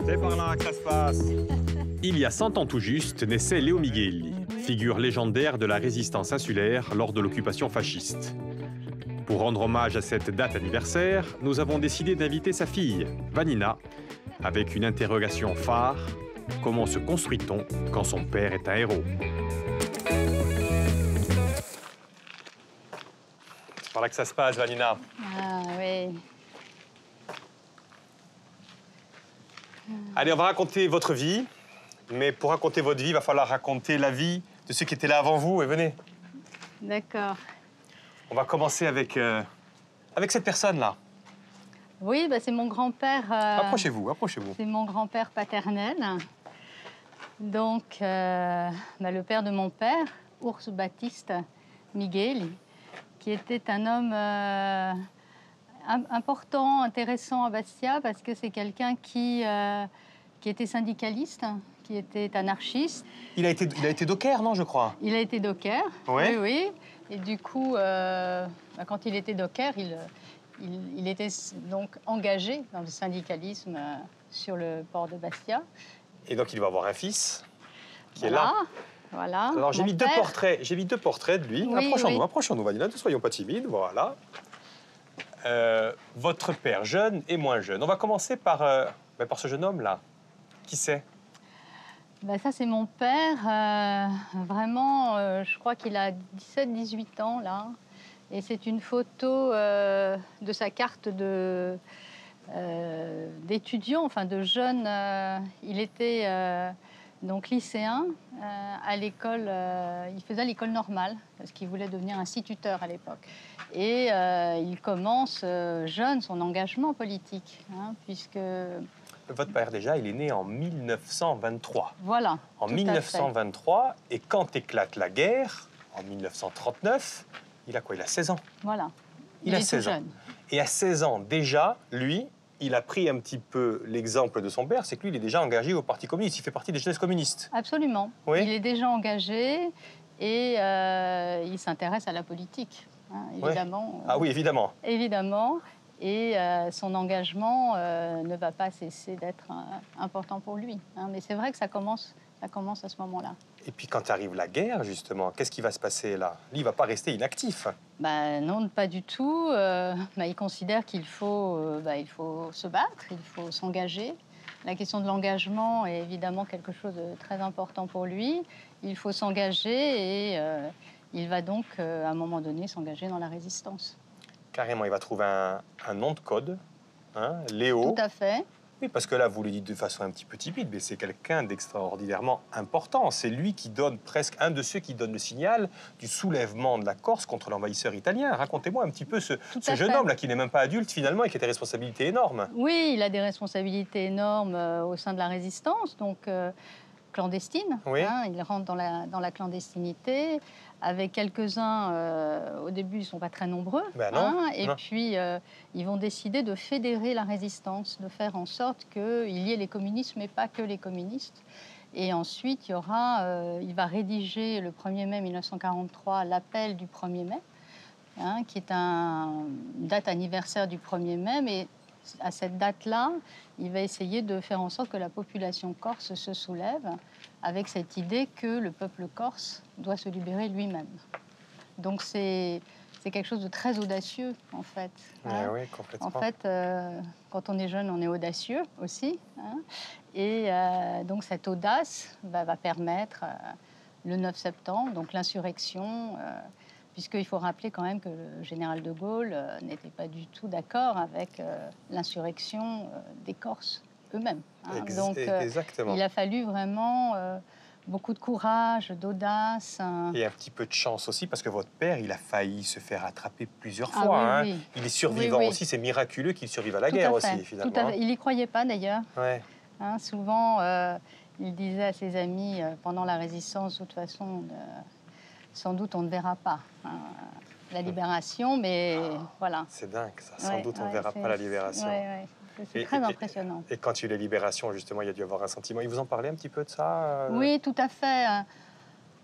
C'est par là que ça se passe. Il y a 100 ans tout juste, naissait Léo Migueli, figure légendaire de la résistance insulaire lors de l'occupation fasciste. Pour rendre hommage à cette date anniversaire, nous avons décidé d'inviter sa fille, Vanina, avec une interrogation phare: comment se construit-on quand son père est un héros? C'est par là que ça se passe, Vanina. Ah oui. Allez, on va raconter votre vie. Mais pour raconter votre vie, il va falloir raconter la vie de ceux qui étaient là avant vous. Et venez. D'accord. On va commencer avec cette personne-là. Oui, bah, c'est mon grand-père. Approchez-vous, approchez-vous. C'est mon grand-père paternel. Donc, le père de mon père, Urs Baptiste Migueli, qui était un homme important, intéressant à Bastia, parce que c'est quelqu'un qui était syndicaliste, qui était anarchiste. Il a été docker, non, je crois? Il a été docker, ouais. Oui, oui. Et du coup, quand il était docker, il était donc engagé dans le syndicalisme sur le port de Bastia. Et donc, il va avoir un fils qui est là. Voilà. Alors, j'ai mis deux portraits de lui. Oui, approchons-nous, oui. approchons-nous, Vanina, ne soyons pas timides, voilà. Votre père, jeune et moins jeune. On va commencer par ce jeune homme-là. Qui c'est? Ça, c'est mon père. Vraiment, je crois qu'il a 17-18 ans, là. Et c'est une photo de sa carte d'étudiant, enfin de jeune. Il était donc lycéen à l'école. Il faisait l'école normale, parce qu'il voulait devenir instituteur à l'époque. Et il commence jeune son engagement politique, puisque... Votre père, déjà, il est né en 1923. Voilà. En 1923, et quand éclate la guerre, en 1939, il a quoi? Il a 16 ans. Voilà. Il a 16 ans. Jeune. Et à 16 ans, déjà, lui, il a pris un petit peu l'exemple de son père, c'est que lui, il est déjà engagé au Parti communiste. Il fait partie des jeunesses communistes. Absolument. Oui. Il est déjà engagé et il s'intéresse à la politique, évidemment. Ah oui, évidemment. Évidemment. Et son engagement ne va pas cesser d'être important pour lui. Mais c'est vrai que ça commence à ce moment-là. Et puis quand arrive la guerre, justement, qu'est-ce qui va se passer là? Lui, il ne va pas rester inactif. Non, pas du tout. Il considère qu'il faut, il faut se battre, il faut s'engager. La question de l'engagement est évidemment quelque chose de très important pour lui. Il faut s'engager et il va donc, à un moment donné, s'engager dans la résistance. Carrément, il va trouver un nom de code, Léo. Tout à fait. Oui, parce que là, vous le dites de façon un petit peu timide, mais c'est quelqu'un d'extraordinairement important. C'est lui qui donne presque un de ceux qui donne le signal du soulèvement de la Corse contre l'envahisseur italien. Racontez-moi un petit peu ce jeune homme-là qui n'est même pas adulte finalement et qui a des responsabilités énormes. Oui, il a des responsabilités énormes au sein de la résistance, donc clandestine. Oui. Il rentre dans la clandestinité. Avec quelques-uns, au début, ils ne sont pas très nombreux. Et puis, ils vont décider de fédérer la résistance, de faire en sorte qu'il y ait les communistes, mais pas que les communistes. Et ensuite, il va rédiger le 1er mai 1943 l'appel du 1er mai, qui est une date anniversaire du 1er mai, mais à cette date-là, il va essayer de faire en sorte que la population corse se soulève avec cette idée que le peuple corse doit se libérer lui-même. Donc c'est quelque chose de très audacieux, en fait. Oui, complètement. En fait, quand on est jeune, on est audacieux aussi. Et donc cette audace va permettre, le 9 septembre, donc l'insurrection... puisqu'il faut rappeler quand même que le général de Gaulle n'était pas du tout d'accord avec l'insurrection des Corses eux-mêmes. Donc, exactement. Il a fallu vraiment beaucoup de courage, d'audace. Et un petit peu de chance aussi, parce que votre père, il a failli se faire attraper plusieurs fois. Oui. Il est survivant aussi, c'est miraculeux qu'il survive à la guerre aussi, finalement. Tout à fait. Il n'y croyait pas, d'ailleurs. Ouais. Souvent, il disait à ses amis, pendant la résistance, de toute façon... sans doute, on ne verra pas la libération, mais voilà. C'est dingue, ça. Sans doute, on ne verra pas la libération. C'est très impressionnant. Et quand il y a eu la libération, justement, il y a dû avoir un sentiment. Il vous en parlait un petit peu de ça Oui, tout à fait.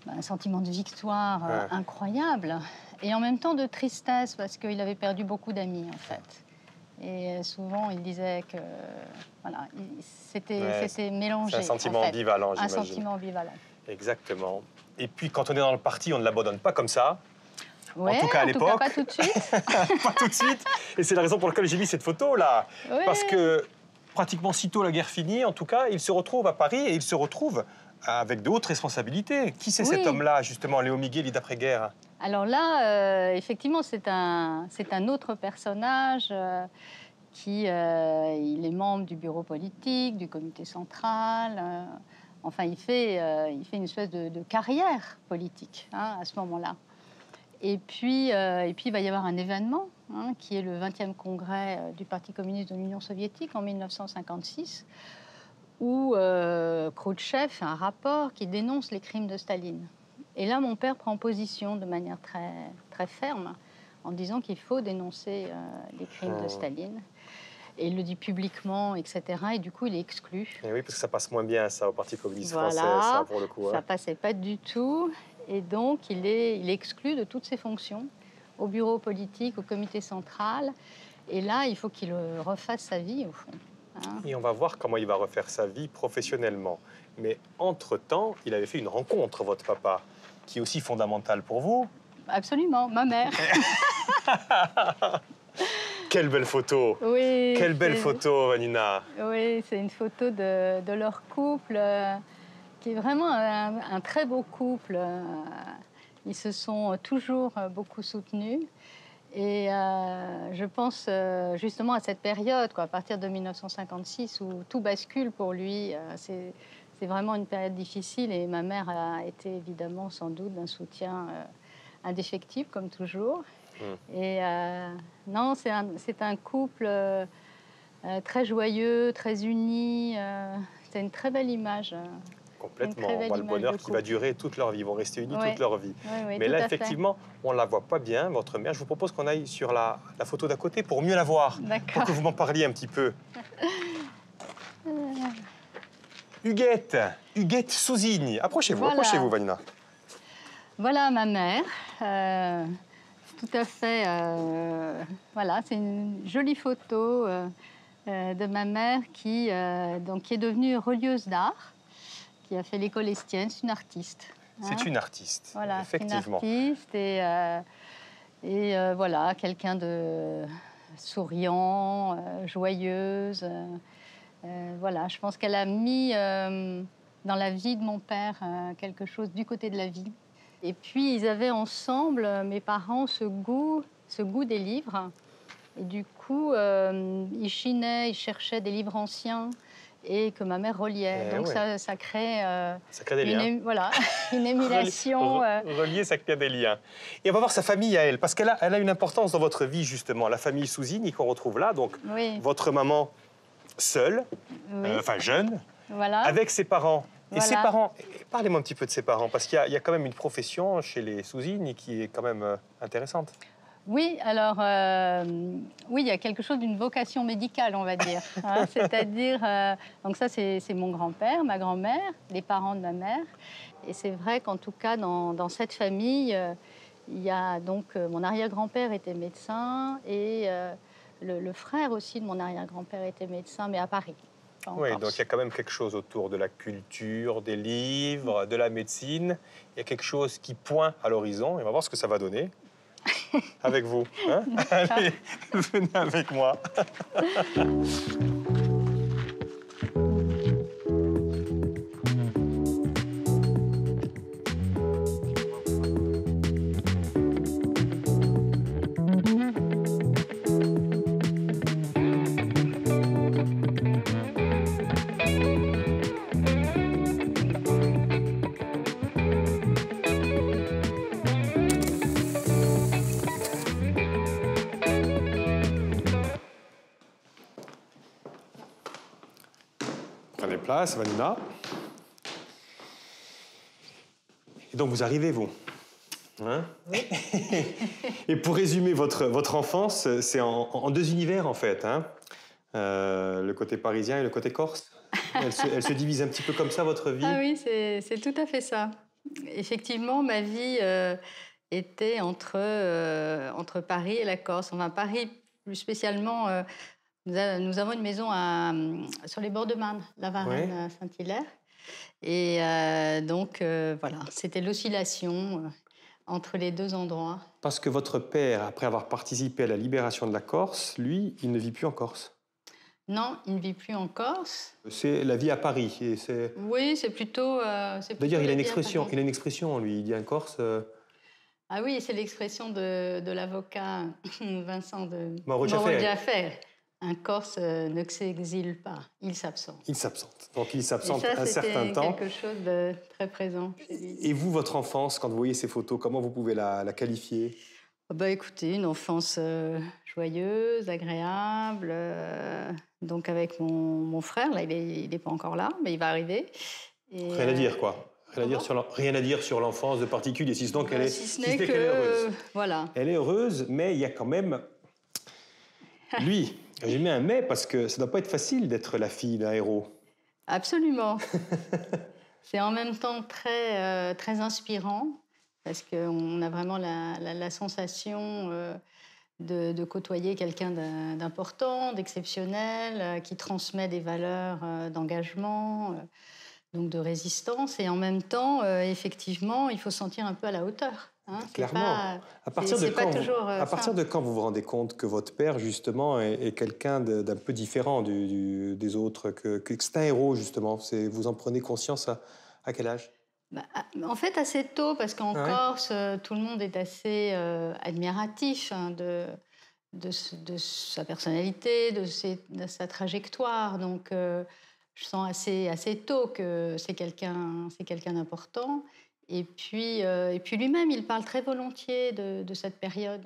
Un sentiment de victoire incroyable. Et en même temps de tristesse, parce qu'il avait perdu beaucoup d'amis, en fait. Et souvent, il disait que voilà, c'était mélangé. C'est un sentiment ambivalent, j'imagine. Un sentiment ambivalent. Exactement. Et puis, quand on est dans le parti, on ne l'abandonne pas comme ça. Ouais, en tout cas, à l'époque. Pas tout de suite. Pas tout de suite. Et c'est la raison pour laquelle j'ai mis cette photo-là. Ouais. Parce que, pratiquement sitôt la guerre finie, en tout cas, il se retrouve à Paris et il se retrouve avec de hautes responsabilités. Qui c'est cet homme-là, justement, Léo Miguel, d'après-guerre? Alors là, effectivement, c'est un autre personnage qui il est membre du bureau politique, du comité central. Enfin, il fait une espèce de carrière politique à ce moment-là. Et puis, il va y avoir un événement qui est le 20e congrès du Parti communiste de l'Union soviétique en 1956, où Khrouchtchev fait un rapport qui dénonce les crimes de Staline. Et là, mon père prend position de manière très, très ferme en disant qu'il faut dénoncer les crimes de Staline. Et il le dit publiquement, etc. Et du coup, il est exclu. Et oui, parce que ça passe moins bien, ça, au Parti communiste français, ça, pour le coup. Ça passait pas du tout. Et donc, il est exclu de toutes ses fonctions, au bureau politique, au comité central. Et là, il faut qu'il refasse sa vie, au fond. Et on va voir comment il va refaire sa vie professionnellement. Mais entre-temps, il avait fait une rencontre, votre papa, qui est aussi fondamentale pour vous. Absolument, ma mère. Quelle belle photo! Oui. Quelle belle photo, Vanina! Oui, c'est une photo de leur couple, qui est vraiment un très beau couple. Ils se sont toujours beaucoup soutenus. Et je pense justement à cette période, à partir de 1956, où tout bascule pour lui. C'est vraiment une période difficile et ma mère a été évidemment sans doute d'un soutien indéfectible, comme toujours. Et non, c'est un couple très joyeux, très uni. C'est une très belle image. Complètement. On voit le bonheur qui va durer toute leur vie. Ils vont rester unis toute leur vie. Oui, mais là, effectivement, on ne la voit pas bien, votre mère. Je vous propose qu'on aille sur la photo d'à côté pour mieux la voir. Pour que vous m'en parliez un petit peu. Huguette Souzine. Approchez-vous, approchez-vous, Vanina. Voilà ma mère. Tout à fait. Voilà, c'est une jolie photo de ma mère qui est devenue relieuse d'art, qui a fait l'école Estienne. C'est une artiste. C'est une artiste, voilà, effectivement. C'est une artiste et voilà, quelqu'un de souriant, joyeuse. Voilà, je pense qu'elle a mis dans la vie de mon père quelque chose du côté de la vie. Et puis, ils avaient ensemble, mes parents, ce goût des livres. Et du coup, ils chinaient, ils cherchaient des livres anciens et que ma mère reliait. Donc, ça crée des liens. Voilà, une émulation. Relier, ça crée des liens. Et on va voir sa famille à elle, parce qu'elle a une importance dans votre vie, justement. La famille Souzine, qu'on retrouve là. Donc, votre maman seule, enfin jeune, avec ses parents. Et ses parents, parlez-moi un petit peu de ses parents, parce qu'il y a quand même une profession chez les Souzine qui est quand même intéressante. Oui, alors, oui, il y a quelque chose d'une vocation médicale, on va dire. C'est-à-dire, donc ça, c'est mon grand-père, ma grand-mère, les parents de ma mère. Et c'est vrai qu'en tout cas, dans cette famille, il y a donc, mon arrière-grand-père était médecin et le frère aussi de mon arrière-grand-père était médecin, mais à Paris. Oui, donc il y a quand même quelque chose autour de la culture, des livres, de la médecine. Il y a quelque chose qui pointe à l'horizon et on va voir ce que ça va donner. Avec vous. Hein? Allez, venez avec moi. Prenez place, Vanina. Et donc, vous arrivez, vous. Hein? Oui. Et pour résumer votre enfance, c'est en deux univers, en fait. Hein? Le côté parisien et le côté corse. Elle se divise un petit peu comme ça, votre vie? Ah oui, c'est tout à fait ça. Effectivement, ma vie était entre Paris et la Corse. Enfin, Paris plus spécialement, nous avons une maison sur les bords de Marne, la Varenne, Saint-Hilaire. Et donc, voilà, c'était l'oscillation entre les deux endroits. Parce que votre père, après avoir participé à la libération de la Corse, lui, il ne vit plus en Corse. Non, il ne vit plus en Corse. C'est la vie à Paris. Oui, c'est plutôt... D'ailleurs, il a une expression, lui. Il dit en Corse... Ah oui, c'est l'expression de l'avocat Vincent de Moreau-Jaffer. Un Corse ne s'exile pas, il s'absente. Il s'absente. Donc il s'absente un certain temps. C'était quelque chose de très présent chez lui. Et vous, votre enfance, quand vous voyez ces photos, comment vous pouvez la qualifier? Écoutez, une enfance joyeuse, agréable. Donc avec mon frère, là, il n'est pas encore là, mais il va arriver. Et, rien à dire, quoi. Rien à dire sur l'enfance de particulier, si ce n'est qu'elle est heureuse. Voilà. Elle est heureuse, mais il y a quand même... Lui, j'ai mis un mais parce que ça ne doit pas être facile d'être la fille d'un héros. Absolument. C'est en même temps très inspirant parce qu'on a vraiment la sensation de côtoyer quelqu'un d'important, d'exceptionnel, qui transmet des valeurs d'engagement, donc de résistance. Et en même temps, effectivement, il faut se sentir un peu à la hauteur. Hein, clairement. À partir de quand vous vous rendez compte que votre père, justement, est quelqu'un d'un peu différent des autres, que c'est un héros, justement? Vous en prenez conscience à quel âge? En fait, assez tôt, parce qu'en Corse, tout le monde est assez admiratif de sa personnalité, de sa trajectoire. Donc, je sens assez tôt que c'est quelqu'un d'important. Et puis lui-même, il parle très volontiers de cette période.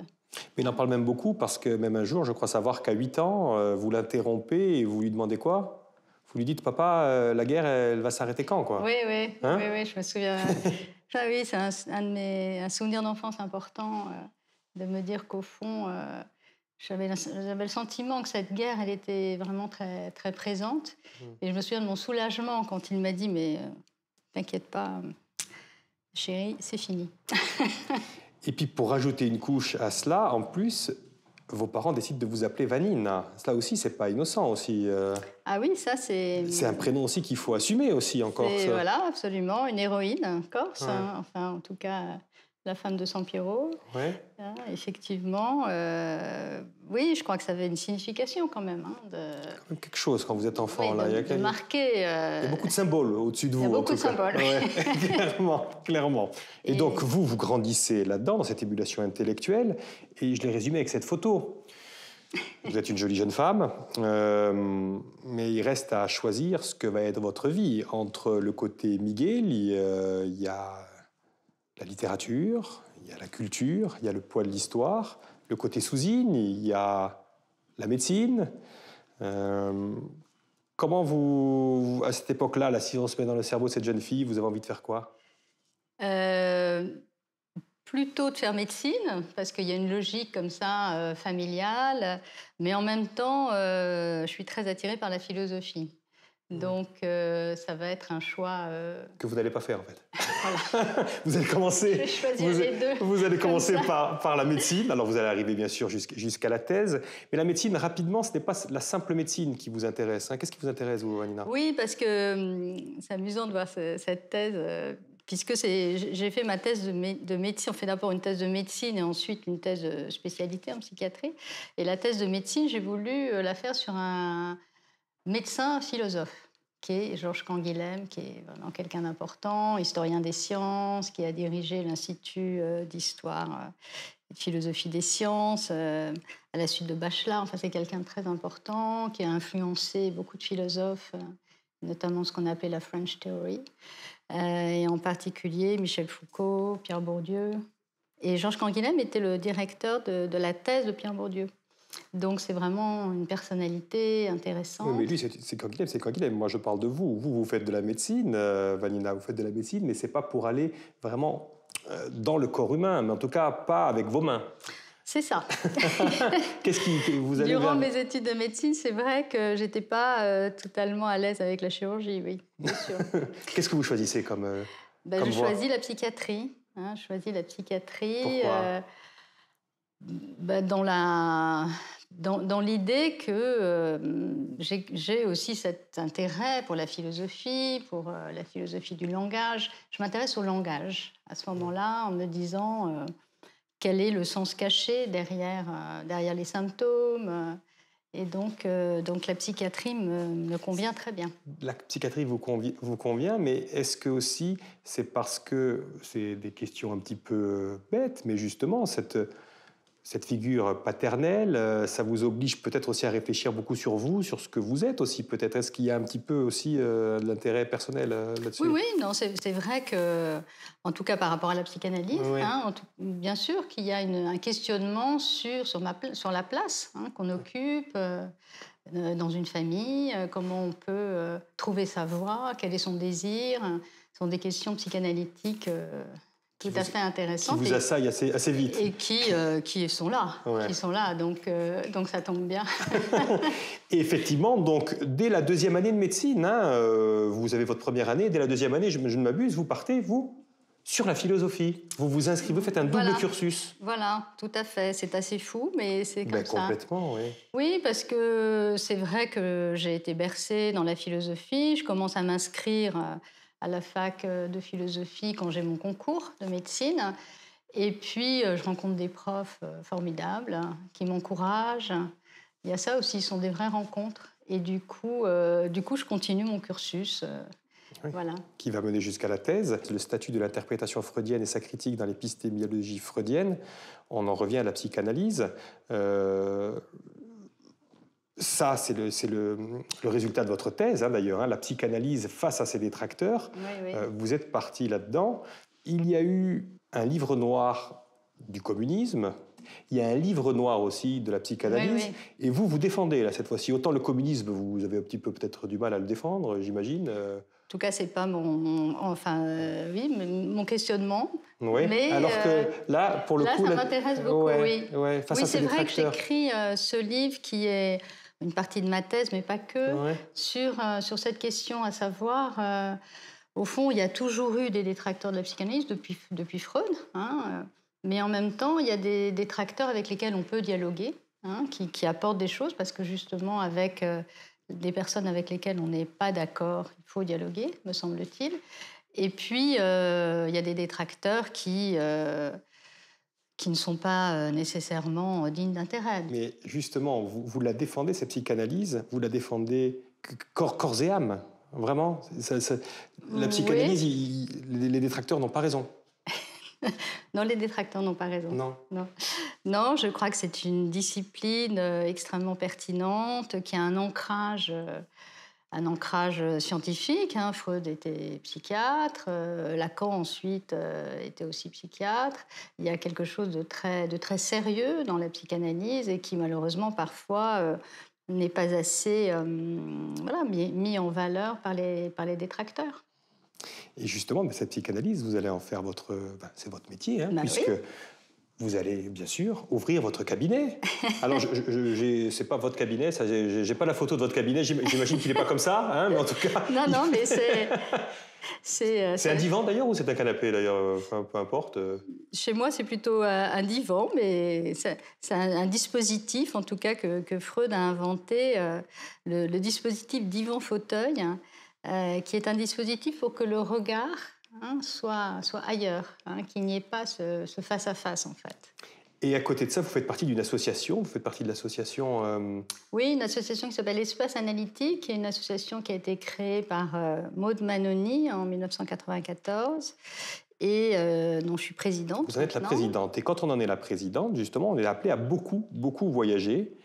Mais il en parle même beaucoup parce que même un jour, je crois savoir qu'à 8 ans, vous l'interrompez et vous lui demandez quoi? Vous lui dites, papa, la guerre, elle va s'arrêter quand, quoi? Oui, je me souviens. Oui, c'est un souvenir d'enfance important de me dire qu'au fond, j'avais le sentiment que cette guerre, elle était vraiment très, très présente. Et je me souviens de mon soulagement quand il m'a dit, mais t'inquiète pas, chérie, c'est fini. Et puis, pour rajouter une couche à cela, en plus, vos parents décident de vous appeler Vanine. Cela aussi, c'est pas innocent aussi. Ah oui, ça c'est... C'est un prénom aussi qu'il faut assumer aussi en Corse. Voilà, absolument, une héroïne corse. Enfin, en tout cas, la femme de Sampiero. Ouais. Effectivement, oui, je crois que ça avait une signification quand même. Quand même quelque chose quand vous êtes enfant. Là. De marquer... Il y a beaucoup de symboles au-dessus de vous. Il y a beaucoup de symboles. Ouais, clairement. Et donc, vous grandissez là-dedans, dans cette émulation intellectuelle. Et je l'ai résumé avec cette photo. Vous êtes une jolie jeune femme, mais il reste à choisir ce que va être votre vie. Entre le côté Miguel, il y a la littérature, il y a la culture, il y a le poids de l'histoire. Le côté Souzine, il y a la médecine. Comment vous, à cette époque-là, si on se met dans le cerveau de cette jeune fille, vous avez envie de faire quoi? Plutôt de faire médecine, parce qu'il y a une logique comme ça, familiale, mais en même temps, je suis très attirée par la philosophie. Donc, ça va être un choix... Que vous n'allez pas faire, en fait. Voilà. Vous allez commencer... Je vais choisir les deux. Vous allez commencer par la médecine. Alors, vous allez arriver, bien sûr, jusqu'à la thèse. Mais la médecine, rapidement, ce n'est pas la simple médecine qui vous intéresse. Hein. Qu'est-ce qui vous intéresse, vous, Vanina? Oui, parce que c'est amusant de voir cette thèse... puisque j'ai fait ma thèse de médecine. On fait d'abord une thèse de médecine et ensuite une thèse de spécialité en psychiatrie. Et la thèse de médecine, j'ai voulu la faire sur un médecin philosophe, qui est Georges Canguilhem, qui est vraiment quelqu'un d'important, historien des sciences, qui a dirigé l'Institut d'histoire et de philosophie des sciences à la suite de Bachelard. Enfin, c'est quelqu'un de très important, qui a influencé beaucoup de philosophes, notamment ce qu'on appelait la French Theory. Et en particulier Michel Foucault, Pierre Bourdieu. Et Georges Canguilhem était le directeur de la thèse de Pierre Bourdieu. Donc c'est vraiment une personnalité intéressante. Oui, mais lui, c'est Canguilhem. Moi, je parle de vous. Vous faites de la médecine, Vanina, vous faites de la médecine, mais ce n'est pas pour aller vraiment dans le corps humain, mais en tout cas pas avec vos mains. C'est ça. Qu'est-ce qui vous allez Durant mes études de médecine, c'est vrai que j'étais pas totalement à l'aise avec la chirurgie, oui, bien sûr. Qu'est-ce que vous choisissez comme je choisis la psychiatrie. Pourquoi dans l'idée que j'ai aussi cet intérêt pour la philosophie du langage. Je m'intéresse au langage à ce moment-là, en me disant quel est le sens caché derrière les symptômes. Et donc la psychiatrie me convient très bien. La psychiatrie vous convient, mais est-ce que aussi c'est parce que c'est des questions un petit peu bêtes, mais justement cette figure paternelle, ça vous oblige peut-être aussi à réfléchir beaucoup sur vous, sur ce que vous êtes aussi peut-être. Est-ce qu'il y a un petit peu aussi de l'intérêt personnel là-dessus? Oui, non, c'est vrai que, en tout cas par rapport à la psychanalyse, Oui. Bien sûr qu'il y a un questionnement sur la place qu'on occupe dans une famille, comment on peut trouver sa voie, quel est son désir. Ce sont des questions psychanalytiques tout à fait intéressantes. Qui vous assaillent assez vite. Et qui sont là, donc ça tombe bien. Et effectivement, donc, dès la deuxième année de médecine, vous avez votre première année, dès la deuxième année, je ne m'abuse, vous partez, sur la philosophie. Vous vous inscrivez, vous faites un double cursus. Voilà, tout à fait. C'est assez fou, mais c'est comme ça. Complètement, oui. Oui, parce que c'est vrai que j'ai été bercée dans la philosophie. Je commence à m'inscrire à la fac de philosophie quand j'ai mon concours de médecine. Et puis, je rencontre des profs formidables qui m'encouragent. Il y a ça aussi, ce sont des vraies rencontres. Et du coup, je continue mon cursus. Oui. Voilà. Qui va mener jusqu'à la thèse. Le statut de l'interprétation freudienne et sa critique dans l'épistémiologie freudienne. On en revient à la psychanalyse. Ça, c'est le résultat de votre thèse, d'ailleurs, la psychanalyse face à ses détracteurs. Oui. Vous êtes parti là-dedans. Il y a eu un livre noir du communisme. Il y a un livre noir aussi de la psychanalyse. Oui. Et vous défendez, là, cette fois-ci. Autant le communisme, vous avez un petit peu peut-être du mal à le défendre, j'imagine. En tout cas, c'est pas mon questionnement. Oui, mais alors que là, pour le coup... ça m'intéresse beaucoup, oui. Face à ces c'est vrai que détracteurs. j'écris ce livre qui est une partie de ma thèse, mais pas que, sur cette question, à savoir, au fond, il y a toujours eu des détracteurs de la psychanalyse depuis Freud, mais en même temps, il y a des détracteurs avec lesquels on peut dialoguer, qui apportent des choses, parce que justement, avec des personnes avec lesquelles on n'est pas d'accord, il faut dialoguer, me semble-t-il. Et puis, il y a des détracteurs qui ne sont pas nécessairement dignes d'intérêt. Mais justement, vous la défendez, cette psychanalyse, vous la défendez corps et âme, vraiment. La psychanalyse, les détracteurs n'ont pas raison. Non, les détracteurs n'ont pas raison. Non, je crois que c'est une discipline extrêmement pertinente, qui a un ancrage scientifique. Freud était psychiatre, Lacan ensuite était aussi psychiatre. Il y a quelque chose de très sérieux dans la psychanalyse et qui malheureusement parfois n'est pas assez mis en valeur par les détracteurs. Et justement, cette psychanalyse, vous allez en faire c'est votre métier, puisque vous allez, bien sûr, ouvrir votre cabinet. Alors, c'est pas votre cabinet, j'ai pas la photo de votre cabinet, j'imagine qu'il n'est pas comme ça, mais en tout cas... Non, mais c'est un divan, d'ailleurs, ou c'est un canapé, d'ailleurs, peu importe. Chez moi, c'est plutôt un divan, mais c'est un dispositif, en tout cas, que Freud a inventé, le dispositif divan-fauteuil, qui est un dispositif pour que le regard soit ailleurs, qu'il n'y ait pas ce face-à-face, en fait. Et à côté de ça, vous faites partie d'une association, vous faites partie de l'association... Oui, une association qui s'appelle Espace Analytique, qui est une association qui a été créée par Maud Manoni en 1994 et dont je suis présidente. Vous en êtes la présidente. Et quand on en est la présidente, justement, on est appelé à beaucoup voyager.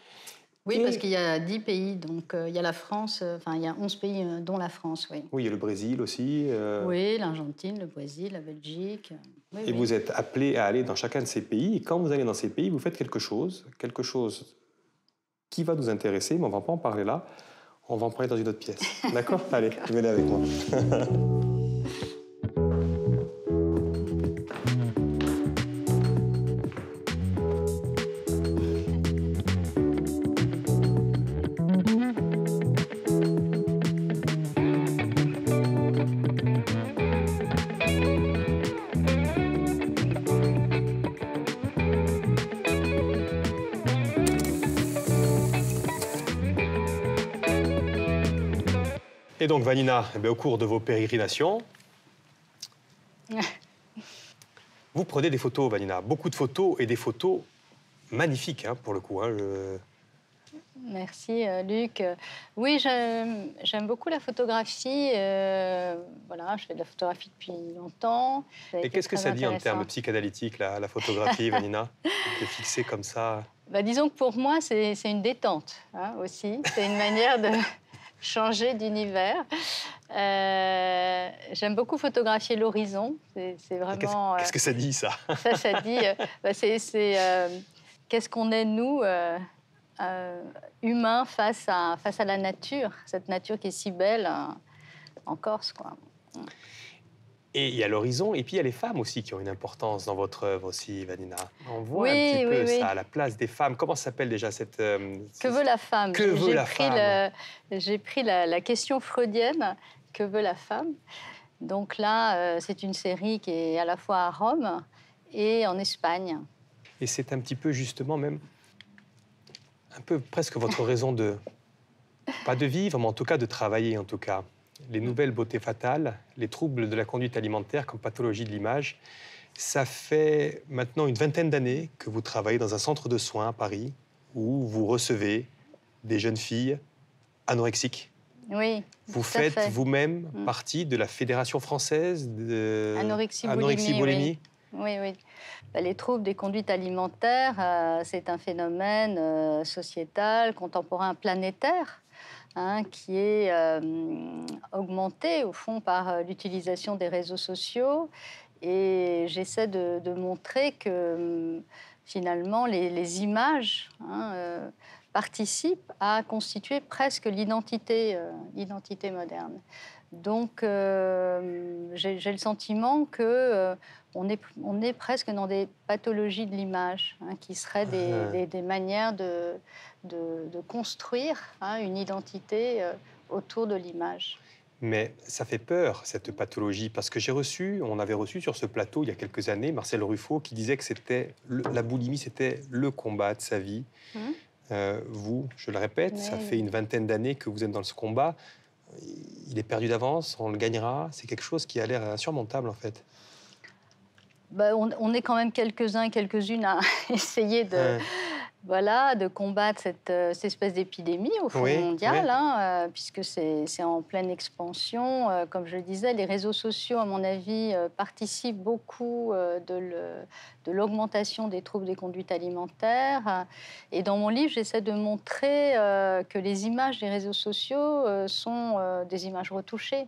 Oui, parce qu'il y a 10 pays, donc il y a la France, il y a 11 pays, dont la France, oui. Oui, il y a le Brésil aussi. Oui, l'Argentine, le Brésil, la Belgique. Vous êtes appelé à aller dans chacun de ces pays, et quand vous allez dans ces pays, vous faites quelque chose qui va nous intéresser, mais on ne va pas en parler là, on va en parler dans une autre pièce. D'accord ? Allez, venez avec moi. Et donc, Vanina, au cours de vos pérégrinations, vous prenez des photos, Vanina. Beaucoup de photos et des photos magnifiques, hein, pour le coup. Hein, Merci, Luc. Oui, j'aime beaucoup la photographie. Voilà, je fais de la photographie depuis longtemps. Et qu'est-ce que ça dit en termes psychanalytiques, la photographie, Vanina, de fixer comme ça? Disons que pour moi, c'est une détente, hein, aussi. C'est une manière de changer d'univers. J'aime beaucoup photographier l'horizon. C'est vraiment... Qu'est-ce que ça dit, ça? Ça dit... qu'est-ce qu'on est, nous humains face à la nature, cette nature qui est si belle en Corse, quoi. Et il y a l'horizon, et puis il y a les femmes aussi qui ont une importance dans votre œuvre aussi, Vanina. On voit un petit peu ça, la place des femmes. Comment s'appelle déjà cette... Que veut la femme? Que veut la femme? J'ai pris la question freudienne, que veut la femme? Donc là, c'est une série qui est à la fois à Rome et en Espagne. Et c'est un petit peu justement même... un peu presque votre raison de... pas de vivre, mais en tout cas de travailler, en tout cas. Les nouvelles beautés fatales, les troubles de la conduite alimentaire comme pathologie de l'image. Ça fait maintenant une vingtaine d'années que vous travaillez dans un centre de soins à Paris où vous recevez des jeunes filles anorexiques. Oui, vous faites vous-même partie de la Fédération française de anorexie-boulimie. Oui, oui. Les troubles des conduites alimentaires, c'est un phénomène sociétal, contemporain, planétaire, hein, qui est augmenté, au fond, par l'utilisation des réseaux sociaux. Et j'essaie de montrer que, finalement, les images participent à constituer presque l'identité moderne. Donc, j'ai le sentiment que on est presque dans des pathologies de l'image, hein, qui seraient des manières de construire, hein, une identité autour de l'image. Mais ça fait peur, cette pathologie, parce que on avait reçu sur ce plateau, il y a quelques années, Marcel Ruffo, qui disait que la boulimie, c'était le combat de sa vie. Vous, je le répète, ça fait une vingtaine d'années que vous êtes dans ce combat. Il est perdu d'avance, on le gagnera. C'est quelque chose qui a l'air insurmontable, en fait. On est quand même quelques-uns et quelques-unes à essayer de combattre cette espèce d'épidémie, au fond, mondiale, hein, puisque c'est en pleine expansion. Comme je le disais, les réseaux sociaux, à mon avis, participent beaucoup de l'augmentation des troubles des conduites alimentaires. Et dans mon livre, j'essaie de montrer que les images des réseaux sociaux sont des images retouchées.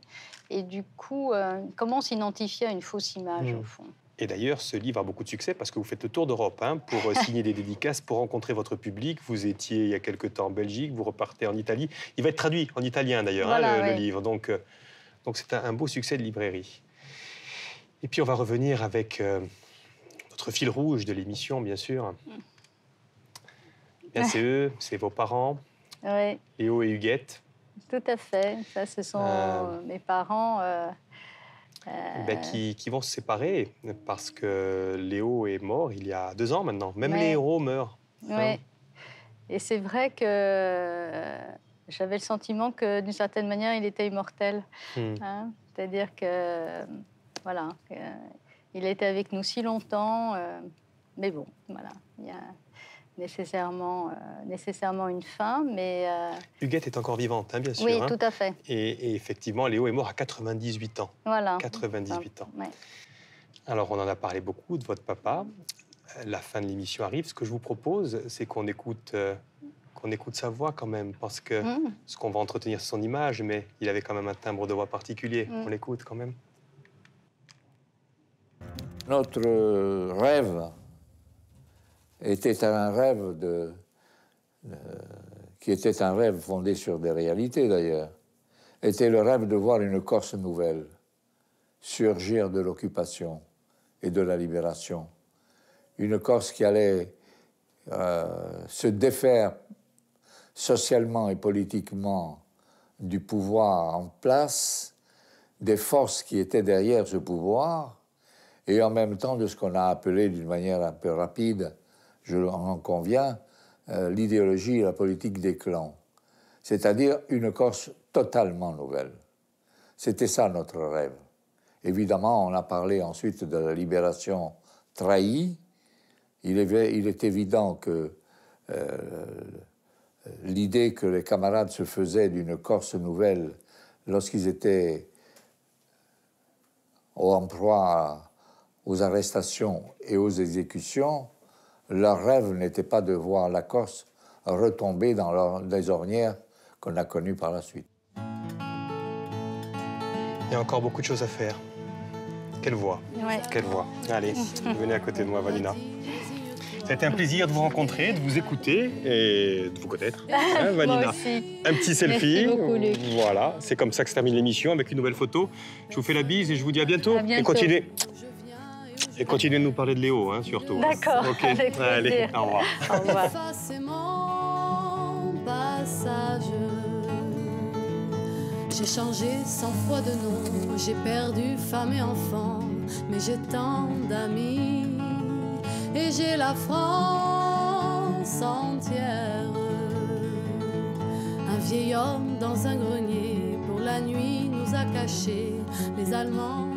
Et du coup, comment s'identifier à une fausse image, au fond? Et d'ailleurs, ce livre a beaucoup de succès parce que vous faites le tour d'Europe, hein, pour signer des dédicaces, pour rencontrer votre public. Vous étiez il y a quelque temps en Belgique, vous repartez en Italie. Il va être traduit en italien d'ailleurs, le livre. Donc c'est un beau succès de librairie. Et puis on va revenir avec notre fil rouge de l'émission, bien sûr. Bien, c'est eux, c'est vos parents, Léo et Huguette. Tout à fait. Ça, ce sont mes parents... qui vont se séparer parce que Léo est mort il y a 2 ans maintenant. Même les héros meurent. Oui. Et c'est vrai que j'avais le sentiment que, d'une certaine manière, il était immortel. Hein? C'est-à-dire que, voilà, il a été avec nous si longtemps. Mais bon, voilà, il y a nécessairement une fin, mais... Huguette est encore vivante, hein, bien sûr. Oui, tout à fait. Et effectivement, Léo est mort à 98 ans. Voilà. 98 ans. Ouais. Alors, on en a parlé beaucoup de votre papa. La fin de l'émission arrive. Ce que je vous propose, c'est qu'on écoute sa voix quand même, parce que ce qu'on va entretenir, c'est son image, mais il avait quand même un timbre de voix particulier. On l'écoute quand même. Notre rêve était un rêve qui était un rêve fondé sur des réalités d'ailleurs, était le rêve de voir une Corse nouvelle surgir de l'occupation et de la libération. Une Corse qui allait se défaire socialement et politiquement du pouvoir en place, des forces qui étaient derrière ce pouvoir, et en même temps de ce qu'on a appelé d'une manière un peu rapide, je en conviens, l'idéologie et la politique des clans. C'est-à-dire une Corse totalement nouvelle. C'était ça notre rêve. Évidemment, on a parlé ensuite de la libération trahie. Il est évident que l'idée que les camarades se faisaient d'une Corse nouvelle lorsqu'ils étaient en proie aux arrestations et aux exécutions, leur rêve n'était pas de voir la Corse retomber dans les ornières qu'on a connues par la suite. Il y a encore beaucoup de choses à faire. Quelle voix, ouais. Quelle voix. Allez, venez à côté de moi, Vanina. Ça a été un plaisir de vous rencontrer, de vous écouter et de vous connaître. Hein, Vanina. Moi aussi. Un petit selfie. Merci beaucoup, Luc. Voilà, c'est comme ça que se termine l'émission, avec une nouvelle photo. Je vous fais la bise et je vous dis à bientôt. À bientôt. Et continuez de nous parler de Léo, hein, surtout. D'accord, Ok. avec plaisir. Allez, au revoir. Au revoir. Effacement, passage. J'ai changé 100 fois de nom, j'ai perdu femme et enfant, mais j'ai tant d'amis et j'ai la France entière. Un vieil homme dans un grenier pour la nuit nous a cachés, les Allemands